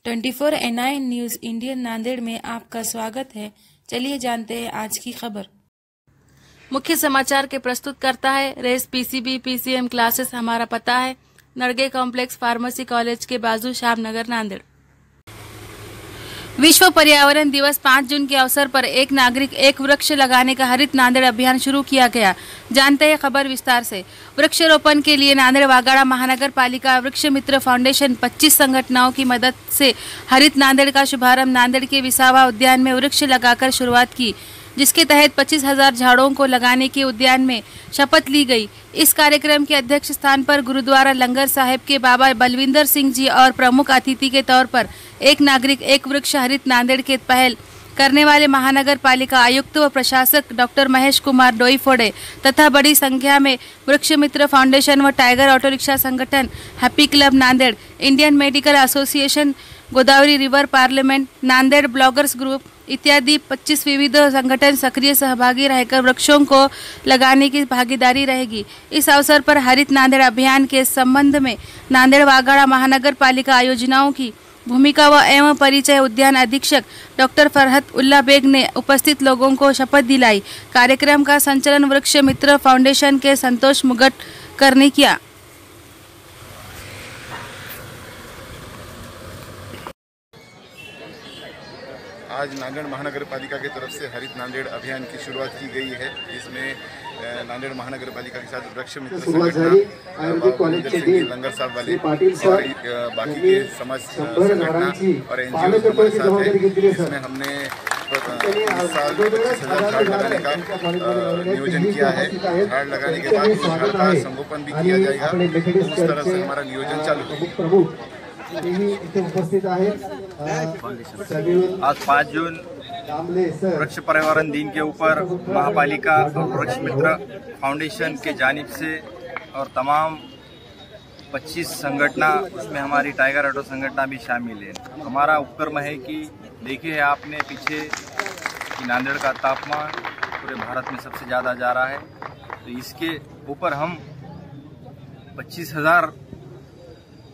24 news Indian Nanded में आपका स्वागत है। चलिए जानते हैं आज की खबर। मुख्य समाचार के प्रस्तुत करता है रेस पीसीबी पीसीएम क्लासेस। हमारा पता है नरगे कॉम्प्लेक्स फार्मेसी कॉलेज के बाजू श्यामनगर नांदेड़। विश्व पर्यावरण दिवस 5 जून के अवसर पर एक नागरिक एक वृक्ष लगाने का हरित नांदेड़ अभियान शुरू किया गया। जानते हैं खबर विस्तार से। वृक्षारोपण के लिए नांदेड़ वागड़ा महानगर पालिका वृक्ष मित्र फाउंडेशन 25 संगठनों की मदद से हरित नांदेड़ का शुभारंभ नांदेड़ के विसावा उद्यान में वृक्ष लगाकर शुरुआत की, जिसके तहत 25,000 झाड़ों को लगाने के उद्यान में शपथ ली गई। इस कार्यक्रम के अध्यक्ष स्थान पर गुरुद्वारा लंगर साहिब के बाबा बलविंदर सिंह जी और प्रमुख अतिथि के तौर पर एक नागरिक एक वृक्ष हरित नांदेड़ के पहल करने वाले महानगर पालिका आयुक्त व प्रशासक डॉक्टर महेश कुमार डोईफोड़े तथा बड़ी संख्या में वृक्ष मित्र फाउंडेशन व टाइगर ऑटो रिक्शा संगठन, happy club Nanded, Indian medical association, Godavari river parliament, Nanded bloggers group इत्यादि 25 विविध संगठन सक्रिय सहभागी रहकर वृक्षों को लगाने की भागीदारी रहेगी। इस अवसर पर हरित नांदेड़ अभियान के संबंध में नांदेड़ वागड़ा महानगर पालिका योजनाओं की भूमिका व एवं परिचय उद्यान अधीक्षक डॉक्टर फरहत उल्ला बेग ने उपस्थित लोगों को शपथ दिलाई। कार्यक्रम का संचालन वृक्ष मित्र फाउंडेशन के संतोष मुगटकर ने किया। आज नांदेड़ महानगर पालिका की तरफ से हरित नांदेड़ अभियान की शुरुआत की गई है। इसमें नांदेड़ महानगर पालिका के साथ वृक्ष मित्र संगठन, लंगर साहब वाले और बाकी के समाज संगठन और एनजीओ हमारे साथ है। इसमें हमने इस साल 25,000 झाड़ लगाने का नियोजन किया है। झाड़ लगाने के बाद उस झाड़ का संगोपन भी किया जाएगा। उस तरह से हमारा नियोजन चालू है। उपस्थित आहेत आज 5 जून वृक्ष पर्यावरण दिन के ऊपर महापालिका और वृक्ष मित्र फाउंडेशन के जानिब से और तमाम 25 संगठना, उसमें हमारी टाइगर ऑटो संगठना भी शामिल है। हमारा उपक्रम है कि देखे है आपने पीछे कि नांदेड़ का तापमान पूरे भारत में सबसे ज़्यादा जा रहा है, तो इसके ऊपर हम 25,000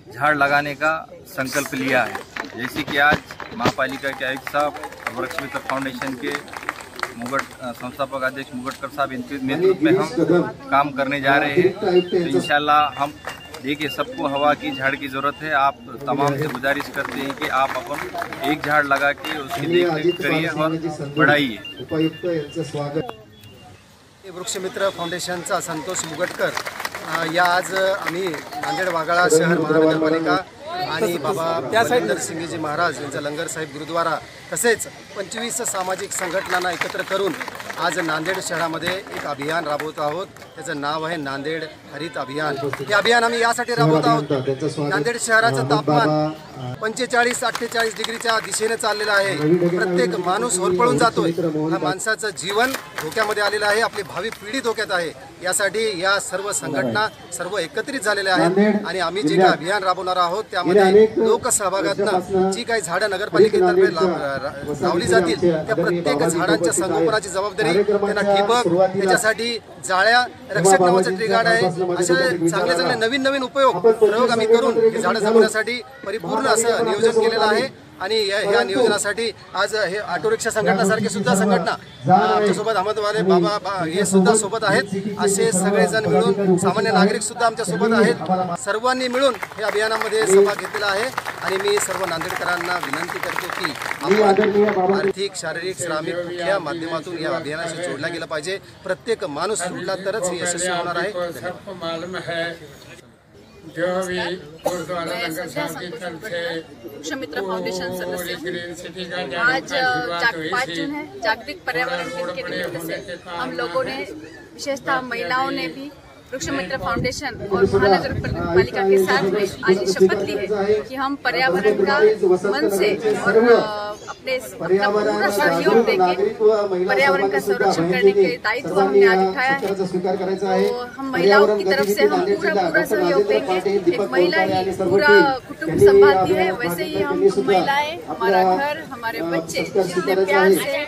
झाड़ लगाने का संकल्प लिया है। जैसे कि आज महापालिका के आयुक्त साहब और वृक्ष मित्र फाउंडेशन के संस्थापक अध्यक्ष मुगटकर साहब इनके नेतृत्व में हम काम करने जा रहे हैं। तो इंशाल्लाह हम देखिए सबको हवा की झाड़ की जरूरत है। आप तमाम से गुजारिश करते हैं कि आप अपन एक झाड़ लगा के उसकी देखरेख करिए और बढ़ाइए। वृक्ष मित्र फाउंडेशनचा संतोष मुगटकर या आज आम्ही नांदेड़ वागड़ा शहर महानगरपालिका आणि बाबा बलविंदर सिंगजी महाराज यांचा लंगर साहिब गुरुद्वारा तसेच 25 सामाजिक संघटनांना एकत्र करून आज नांदेड़ शहरामध्ये एक अभियान राबवत आहोत। त्याचं नाव आहे नांदेड़ हरित अभियान। हे अभियान आम्ही यासाठी राबवत आहोत, नांदेड़ शहराचं तापमान 45-48 डिग्रीच्या दिशेने चाललेलं आहे। प्रत्येक माणूस होरपळून जातोय। हा माणसाचं जीवन धोक्यामध्ये आलेलं आहे, आपली भावी पिढी धोक्यात आहे। यासाठी या सर्व संघटना सर्व एकत्रित झालेल्या आहेत आणि आम्ही जे काही अभियान राबवणार आहोत त्यामध्ये लोकसहभागातून जी काही झाडं नगरपालिकेतर्फे लावली जातील त्या प्रत्येक झाडांच्या संगोपनाची जबाबदारी त्यांना ठिबक, त्याच्यासाठी जाळ्या, रक्षक नावाचं ट्री गार्ड आहे, असे चांगले नवीन उपयोग प्रयोग आम्ही करून हे झाडं जगवण्यासाठी परिपूर्ण असं नियोजन केलेलं आहे। आणि ह्या नियोजनासाठी आज हे ऑटो रिक्षा संघटनासारखे सुद्धा संघटना आमच्यासोबत अहमदवाले बाबा हे सुद्धा सोबत आहेत। असे सगळेजण मिळून सामान्य नागरिक सुद्धा आमच्या सोबत आहेत। सर्वांनी मिळून हे अभियानामध्ये सहभाग घेतलेला आहे आणि मी सर्व नांदेडकरांना विनंती करतो की आपण आर्थिक, शारीरिक, श्रमिक कुठल्या माध्यमातून या अभियानाशी जोडला गेला पाहिजे। प्रत्येक माणूस जोडला तरच हे यशस्वी होणार आहे। जो भी गुरुद्वारा लंगर साहब की तरफ से वृक्ष मित्र फाउंडेशन सदस्य आज 5 जून है, जागतिक पर्यावरण दिन के निमित्त से हम लोगों ने विशेषतः महिलाओं ने भी वृक्ष मित्र फाउंडेशन और महानगर पालिका के साथ में आज शपथ ली है कि हम पर्यावरण का मन से और अपने पूरा सहयोग देंगे। पर्यावरण का संरक्षण करने के दायित्व हमने आज उठाया है। तो हम महिलाओं की तरफ से हम पूरा सहयोग देंगे। एक महिला ही पूरा कुटुंब संभालती है, वैसे ही हम महिलाएं हमारा घर, हमारे बच्चे जितने प्यार से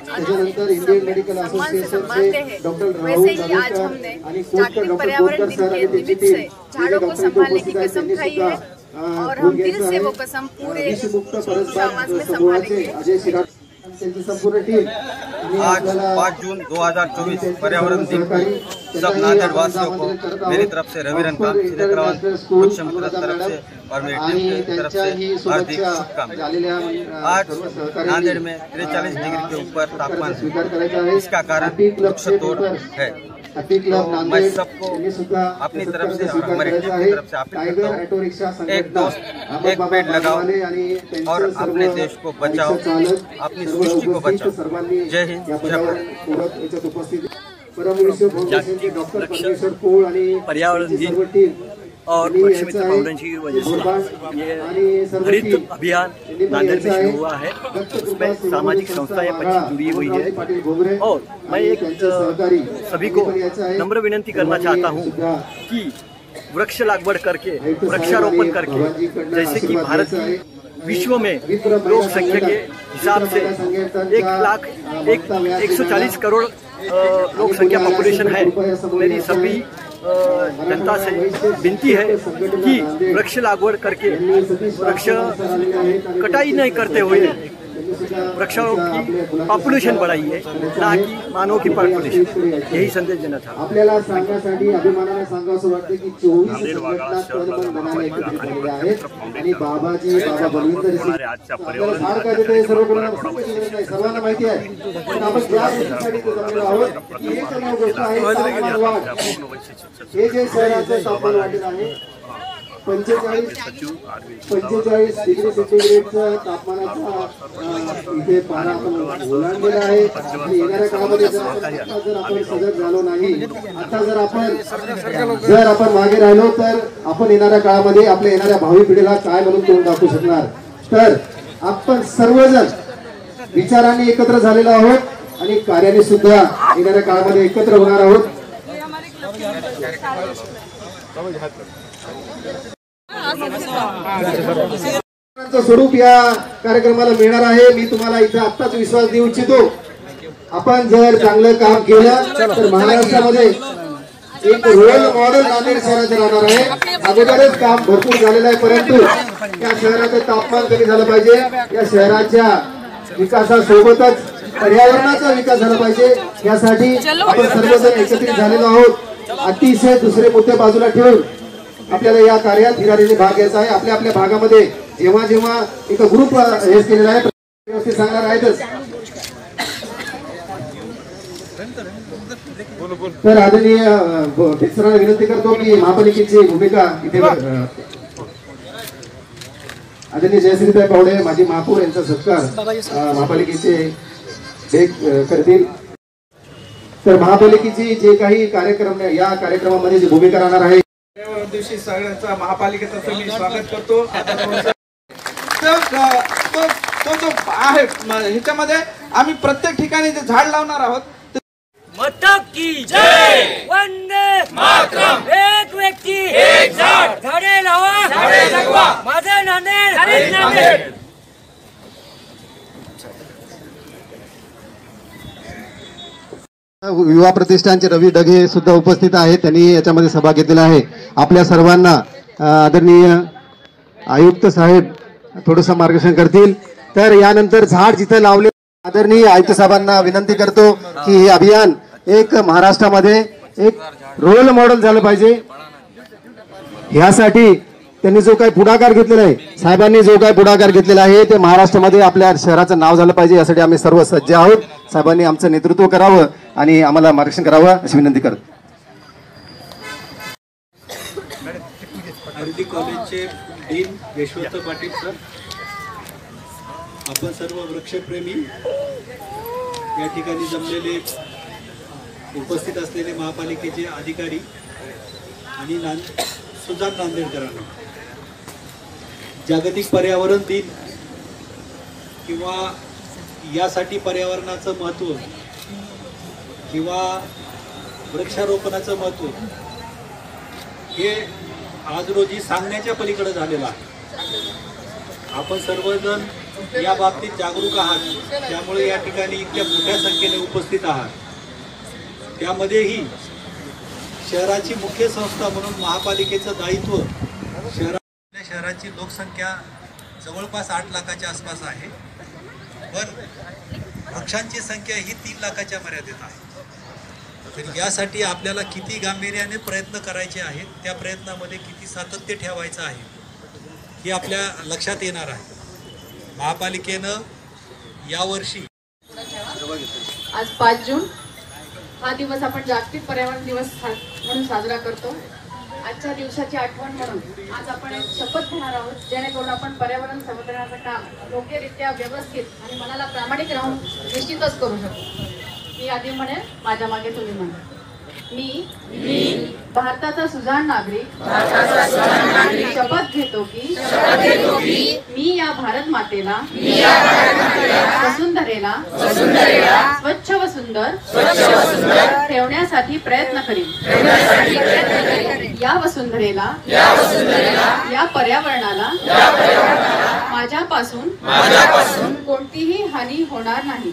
सम्मान से संभालते हैं, वैसे ही आज हमने जागतिक पर्यावरण दिन के निमित्त से झाड़ों को संभालने की कसम खाई है और हम दिल से वो कसम पूरे समाज में संभालेंगे। आज 5 जून 2024 पर्यावरण दिन सब नांदेड़ वासियों को मेरी तरफ से रविरन का वृक्ष मित्र तरफ से और मेरी टीम की तरफ से हार्दिक शुभकामनाएं। आज नांदेड़ में 43 डिग्री के ऊपर तापमान है, इसका कारण वृक्ष तोड़ है। तो मैं सबको अपनी तरफ से और हमारे टीम की तरफ से अपील करता हूँ, एक दोस्त एक पेड़ लगाओ और अपने देश को बचाओ, अपनी सृष्टि को बचाओ। जय हिंद, जय भारत। पर्यावरण दिन और वृक्ष मित्र फाउंडेशन की वजह से ये हरित अभियान नांदेड़ में शुरू हुआ है। उसमें सामाजिक संस्थाएं 25 जुड़ी हुई है और मैं एक सभी को नम्र विनंती करना चाहता हूँ कि वृक्ष लागवड़ करके, वृक्षारोपण करके, जैसे कि भारत की विश्व में लोक संख्या के हिसाब से 140 करोड़ लोक संख्या पॉपुलेशन है। मेरी सभी जनता से विनती है कि वृक्ष लागवड़ करके, वृक्ष कटाई नहीं करते हुए वृक्षों की पॉपुलेशन बढ़ाइए, ना कि मानव की पॉपुलेशन। यही संदेश देना चाहता हूँ। आपल्याला सांगण्यासाठी अभिमानाने सांगावं वाटते की 24 संघटना तन मन धनाने एकत्रित झालेल्या आहेत आणि बाबाजी बाबा बलविंदर सिंग आपल्याला झाड काय देते सर्व कोणाला सर्वांना माहिती आहे, पण आपण ज्या गोष्टीसाठी जमलेलो आहोत की एक नवीन गोष्ट आहे तापमान वाढ। हे जे शहराचं तापमान वाढलं आहे 45 डिग्री सेंटीग्रेडचं तापमानाचा इथे पारा आपण ओलांडलेला आहे। येणाऱ्या काळामध्ये जर आपण सजग झालो नाही, आता जर आपण मागे राहिलो तर आपण येणाऱ्या काळामध्ये आपल्या येणाऱ्या भावी पिढीला काय म्हणून तोंड दाखवू शकणार। तर आपण सर्वजण विचारांनी एकत्र झालेलो आहोत आणि कार्याने सुद्धा येणाऱ्या काळामध्ये एकत्र होणार आहोत। स्वरूप या कार्यक्रमाला मिळणार आहे। मी तुम्हाला इथे आत्ताच विश्वास देऊ इच्छितो, आपण जर चांगलं काम केलं तर महाराष्ट्रामध्ये एक रोल मॉडेल नांदेड शहराचं राहणार आहे। अगोदरच काम भरपूर झालेलं आहे, परंतु या शहराचं तापमान कमी झालं पाहिजे। या शहराच्या विकासासोबतच पर्यावरणाचा विकास झाला पाहिजे, यासाठी आपण सर्वजण एकत्रित झालेलो आहोत। अतिशय दुसरे मुद्दे बाजूला ठेवून आपल्याला या कार्यात हिरारीने भाग घ्यायचा आहे। आपल्या आपल्या भागामध्ये जेव्हा जेव्हा एक ग्रुप हे केलेला आहे, व्यवस्थित सांगणार आहेतच। तर आदरणीय सरांना विनंती करतो की महापालिकेची भूमिका इथे आदरणीय जयश्रीताई पावडे माजी महापौर यांचा सत्कार महापालिकेचे करतील। तर महापालिकेची जे काही कार्यक्रम या कार्यक्रमामध्ये जी भूमिका राहणार आहे, दिवशी सगळ्यांचा महापालिकेचं मी स्वागत करतो। तो जो आहे ह्याच्यामध्ये आम्ही प्रत्येक ठिकाणी जे झाड लावणार आहोत। माता की जय, वंदे मातरम। एक व्यक्ती एक झाड, झाडे लावा झाडे जगवा, माझे नांदेड हरित नांदेड। युवा प्रतिष्ठानचे रवी डगे सुद्धा उपस्थित आहेत, त्यांनी याच्यामध्ये सहभाग घेतलेला आहे। आपल्या सर्वांना आदरणीय आयुक्त साहेब थोडंसं मार्गदर्शन करतील। तर यानंतर झाड जिथे लावले, आदरणीय आयुक्त साहेबांना विनंती करतो की हे अभियान एक महाराष्ट्रामध्ये एक रोल मॉडेल झालं पाहिजे। यासाठी त्यांनी जो काही पुढाकार घेतलेला आहे, साहेबांनी जो काही पुढाकार घेतलेला आहे, ते महाराष्ट्रामध्ये आपल्या शहराचं नाव झालं पाहिजे। यासाठी आम्ही सर्व सज्ज आहोत। साहेबांनी आमचं नेतृत्व करावं आणि आम्हाला मार्गदर्शन करावं अशी विनंती करतो। आरडी कॉलेजचे डीन यशवंत पाटील सर, आपण सर्व वृक्षप्रेमी या ठिकाणी जमलेले उपस्थित असलेले महापालिकेचे अधिकारी आणि सुजान नांदेडकरांना जागतिक पर्यावरण दिन किंवा यासाठी पर्यावरणाचं महत्त्व किंवा वृक्षारोपणाचं महत्त्व हे आज रोजी सांगण्याच्या पलीकडे झालेलं आहे। आपण सर्वजण या बाबतीत जागरूक आहात, त्यामुळे या ठिकाणी इतक्या मोठ्या संख्येने उपस्थित आहात। त्यामध्येही शहराची मुख्य संस्था म्हणून महापालिकेचं दायित्व शहरात शहराची लोकसंख्या जवळपास 8 लाखाच्या आसपास आहे, पण वृक्षांची संख्या ही 3 लाखाच्या मर्यादेत आहे. तर यासाठी आपल्याला किती गांभीर्याने प्रयत्न करायचे आहेत, त्या प्रयत्नामध्ये किती सातत्य ठेवायचं आहे हे आपल्या लक्षात येणार आहे. महापालिकेनं यावर्षी आज 5 जून हा दिवस आपण जागतिक पर्यावरण दिवस म्हणून साजरा करतो. आजच्या दिवसाची आठवण म्हणून आज आपण एक शपथ घेणार आहोत, जेणेकरून आपण पर्यावरण संवर्धनाचं काम योग्यरित्या व्यवस्थित आणि मनाला प्रामाणिक राहून निश्चितच करू शकतो. मी आधी म्हणेन, माझ्या मागे तुम्ही म्हणा. मी भारताचा सुजाण नागरिक शपथ घेतो की मी या भारत मातेला वसुंधरेला स्वच्छ व सुंदर ठेवण्यासाठी प्रयत्न करीन. या वसुंधरेला या पर्यावरणाला माझ्यापासून कोणतीही हानी होणार नाही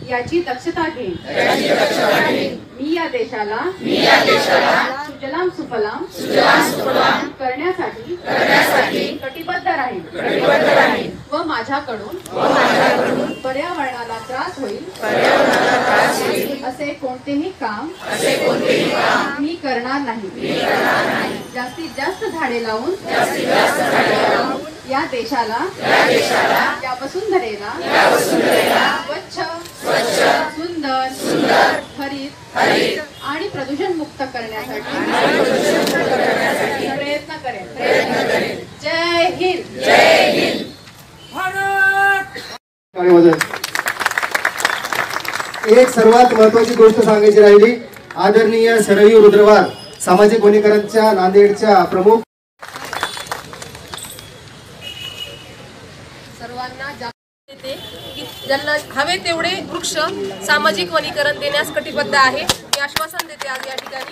याची दक्षता घेईन. मी या देशाला सुजलाम सुफलाम करण्यासाठी कटिबद्ध राहील व माझ्याकडून पर्यावरणाला त्रास होईल असे कोणतेही काम मी करणार नाही. जास्तीत जास्त झाडे लावून या देशाला या वसुंधरेला स्वच्छ सुंदर हरित आणि प्रदूषण मुक्त करण्यासाठी प्रयत्न करेन. जय हिंद. एक सर्वात महत्वाची गोष्ट सांगायची राहिली. आदरणीय सरयू रुद्रवार सामाजिक वनीकरणच्या नांदेडच्या प्रमुख सर्वांना देते की ज्यांना हवे तेवढे वृक्ष सामाजिक वनीकरण देण्यास कटिबद्ध आहे. मी आश्वासन देते आज या ठिकाणी.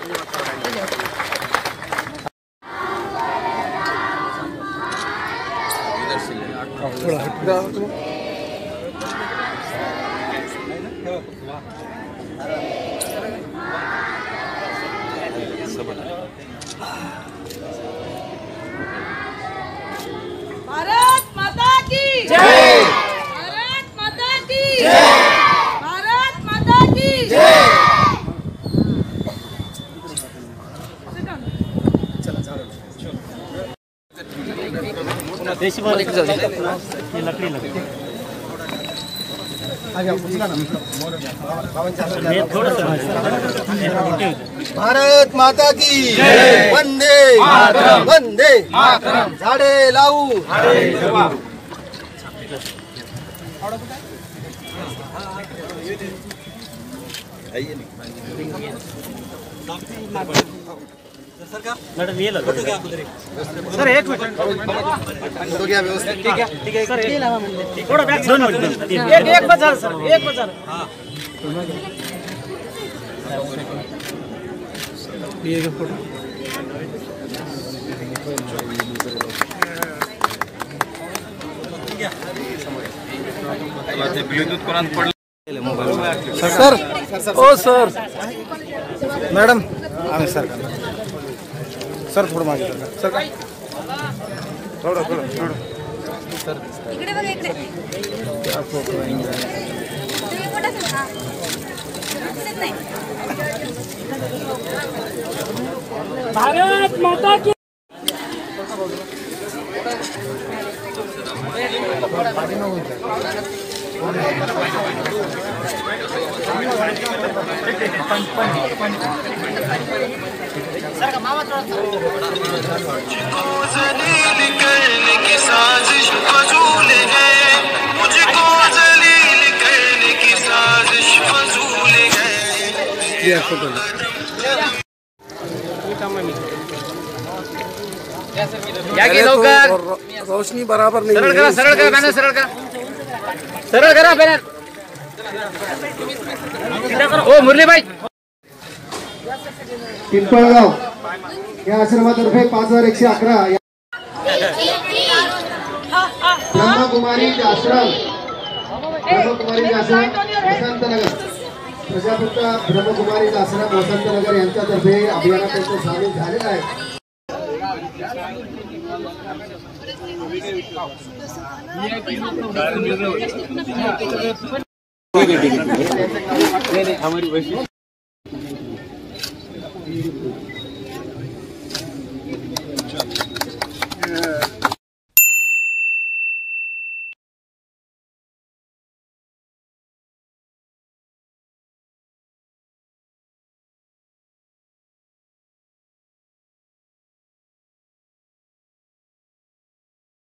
भारत माता की जय. भारत माता की जय. भारत माता की जय. भारत माता की वंदे वंदे झाडे लावू. मॅडम ये सर एक मिनिट फोटो घ्या व्यवस्थित. ठीक आहे सर. थोड़ा बैक दोन मिनिट एक बजार सर एक बजार. ये फोटो ब्लूटूथ कोणात पडलं सर. ओ सर मॅडम आम्ही सर सर थोडं मागे सर थोडं सर इकडे बघा इकडे. भारत माता की रोशनी बराबर नहीं. सरळ करा बॅनर. ओ मुरली भाई. पिंपळगाव या आश्रमातर्फे 5111 ब्रह्मकुमारी आश्रम वसंतनगर प्रजापुत्र ब्रह्मकुमारी आश्रम वसंतनगर यांच्यातर्फे अभियानात सामील झालेला आहे. हमारी